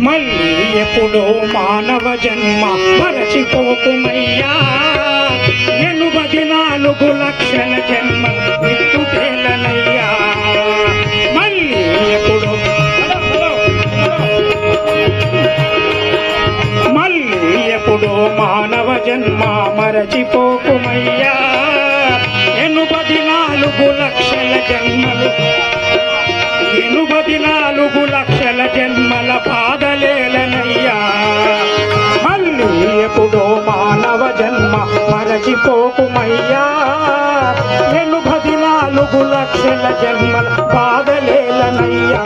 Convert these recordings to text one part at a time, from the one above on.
మళ్ళీ ఎప్పుడో మానవ జన్మ మరచిపోకుమయ్యా 84 లక్షల జన్మ విత్తుటేలనయ్యా మళ్ళీ ఎప్పుడో మానవ జన్మ మరచిపోకుమయ్యా 84 లక్షల జన్మలు 84 లక్షల జన్మల బాధలేలనయ్యా మళ్ళీ ఎప్పుడో మానవ జన్మ మరచిపోకుమయ్యా 84 లక్షల జన్మల బాధలేలనయ్యా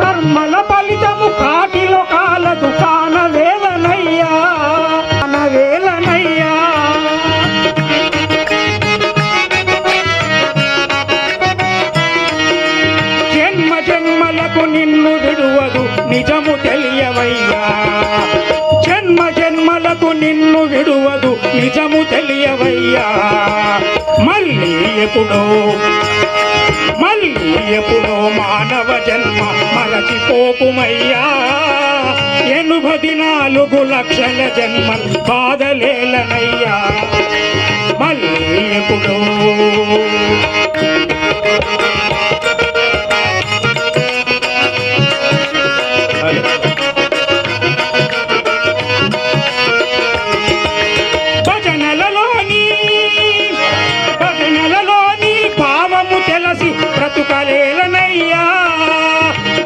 కర్మల ఫలితము కాటిలో కాలదు కానవేలనయ్యా జన్మ జన్మలకు నిన్ను విడువదు నిజము తెలియవయ్యా జన్మ జన్మలకు నిన్ను విడువదు నిజము తెలియవయ్యా మళ్ళీ ఎప్పుడో మానవ జన్మ మరచిపోకుమయ్యా 84 లక్షల జన్మ బాధలేలనయ్యా మళ్ళీ ఎప్పుడో భజనలలోని భావము తెలిసి బ్రతుకలేలనయ్యా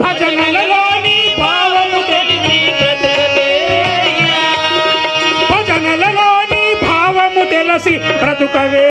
భజనలలోని భావము తెలిసి బ్రతుకవే